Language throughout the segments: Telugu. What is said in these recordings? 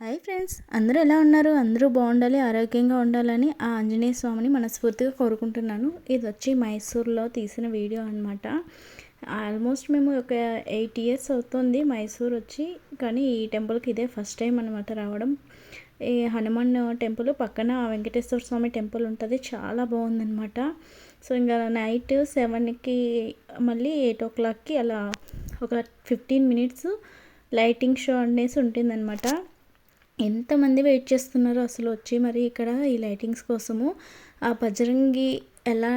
హాయ్ ఫ్రెండ్స్, అందరూ ఎలా ఉన్నారు? అందరూ బాగుండాలి, ఆరోగ్యంగా ఉండాలని ఆ ఆంజనేయ స్వామిని మనస్ఫూర్తిగా కోరుకుంటున్నాను. ఇది వచ్చి మైసూర్లో తీసిన వీడియో అనమాట. ఆల్మోస్ట్ మేము ఒక 8 ఇయర్స్ అవుతుంది మైసూర్ వచ్చి, కానీ ఈ టెంపుల్కి ఇదే ఫస్ట్ టైం అనమాట రావడం. ఈ హనుమాన్ టెంపుల్ పక్కన వెంకటేశ్వర స్వామి టెంపుల్ ఉంటుంది, చాలా బాగుందనమాట. సో ఇంకా నైట్ 7కి మళ్ళీ 8 o'clockకి అలా ఒక 15 minutes లైటింగ్ షో అనేసి ఉంటుందన్నమాట. ఎంతమంది వెయిట్ చేస్తున్నారో అసలు వచ్చి మరి ఇక్కడ ఈ లైటింగ్స్ కోసము. ఆ బజరంగి ఎలా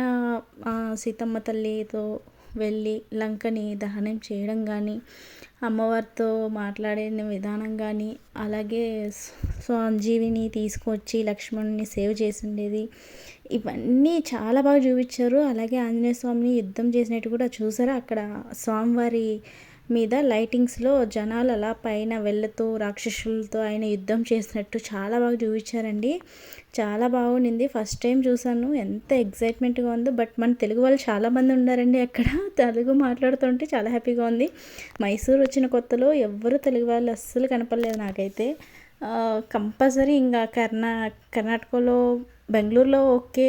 సీతమ్మ తల్లితో వెళ్ళి లంకని దహనం చేయడం కానీ, అమ్మవారితో మాట్లాడిన విధానం కానీ, అలాగే సంజీవిని తీసుకొచ్చి లక్ష్మణుని సేవ్ చేసిండేది, ఇవన్నీ చాలా బాగా చూపించారు. అలాగే ఆంజనేయ స్వామిని యుద్ధం చేసినట్టు కూడా చూసారా, అక్కడ స్వామివారి మీద లైటింగ్స్లో జనాలు అలా పైన వెళ్తూ రాక్షసులతో ఆయన యుద్ధం చేసినట్టు చాలా బాగా చూపించారండి. చాలా బాగుండింది. ఫస్ట్ టైం చూసాను, ఎంత ఎగ్జైట్మెంట్గా ఉందో. బట్ మన తెలుగు వాళ్ళు చాలామంది ఉన్నారండి అక్కడ, తెలుగు మాట్లాడుతుంటే చాలా హ్యాపీగా ఉంది. మైసూర్ వచ్చిన కొత్తలో ఎవ్వరు తెలుగు వాళ్ళు అస్సలు కనపడలేదు నాకైతే. కంపల్సరీ ఇంకా కర్ణాటకలో, బెంగళూరులో ఓకే,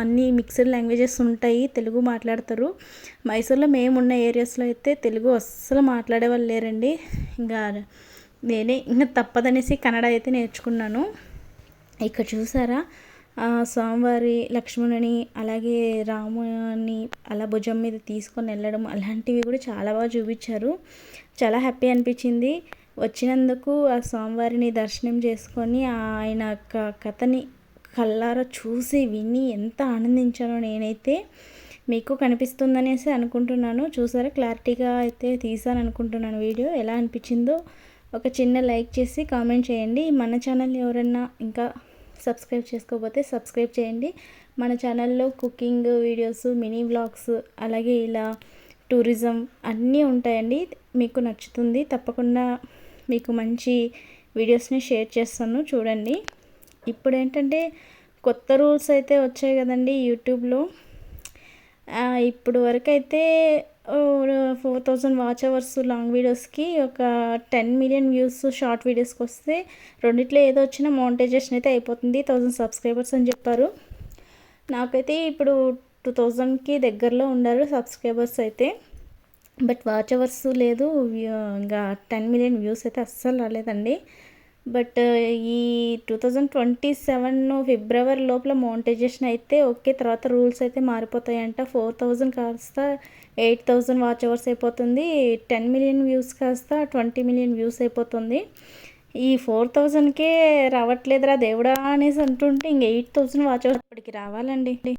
అన్ని మిక్స్డ్ లాంగ్వేజెస్ ఉంటాయి, తెలుగు మాట్లాడతారు. మైసూర్లో మేమున్న ఏరియాస్లో అయితే తెలుగు అస్సలు మాట్లాడే వాళ్ళు లేరండి. ఇంకా నేనే ఇంకా తప్పదనేసి కన్నడ అయితే నేర్చుకున్నాను. ఇక్కడ చూసారా, స్వామివారి లక్ష్మణుని అలాగే రాముని అలా భుజం మీద తీసుకొని వెళ్ళడం, అలాంటివి కూడా చాలా బాగా చూపించారు. చాలా హ్యాపీ అనిపించింది వచ్చినందుకు. ఆ స్వామివారిని దర్శనం చేసుకొని ఆయన కథని కళ్ళారా చూసి విని ఎంత ఆనందించానో నేనైతే. మీకు కనిపిస్తుందనేసి అనుకుంటున్నాను. చూసారా, క్లారిటీగా అయితే తీసాను అనుకుంటున్నాను. వీడియో ఎలా అనిపించిందో ఒక చిన్న లైక్ చేసి కామెంట్ చేయండి. మన ఛానల్ ఎవరన్నా ఇంకా సబ్స్క్రైబ్ చేసుకోకపోతే సబ్స్క్రైబ్ చేయండి. మన ఛానల్లో కుకింగ్ వీడియోస్, మినీ వ్లాగ్స్, అలాగే ఇలా టూరిజం అన్నీ ఉంటాయండి. మీకు నచ్చుతుంది, తప్పకుండా మీకు మంచి వీడియోస్ని షేర్ చేస్తాను, చూడండి. ఇప్పుడు ఏంటంటే కొత్త రూల్స్ అయితే వచ్చాయి కదండి యూట్యూబ్లో. ఇప్పుడు వరకు అయితే 4,000 వాచ్ అవర్స్ లాంగ్ వీడియోస్కి, ఒక 10 million వ్యూస్ షార్ట్ వీడియోస్కి వస్తే రెండిట్లో ఏదో వచ్చినా మోనిటైజేషన్ అయితే అయిపోతుంది. 1000 సబ్స్క్రైబర్స్ అని చెప్పారు. నాకైతే ఇప్పుడు 2000కి దగ్గరలో ఉన్నారు సబ్స్క్రైబర్స్ అయితే. బట్ వాచ్ అవర్స్ లేదు, ఇంకా 10 million వ్యూస్ అయితే అస్సలు రాలేదండి. బట్ ఈ 2027 ఫిబ్రవరి లోపల మోనిటైజేషన్ అయితే ఓకే. తర్వాత రూల్స్ అయితే మారిపోతాయంట. 4,000 కాస్త 8,000 వాచ్ అవర్స్ అయిపోతుంది. 10 million వ్యూస్ కాస్త 20 million వ్యూస్ అయిపోతుంది. ఈ 4,000కే రావట్లేదురా దేవుడా అనేసి అంటుంటే ఇంక 8,000 వాచ్ అవర్స్ ఇప్పటికి రావాలండి.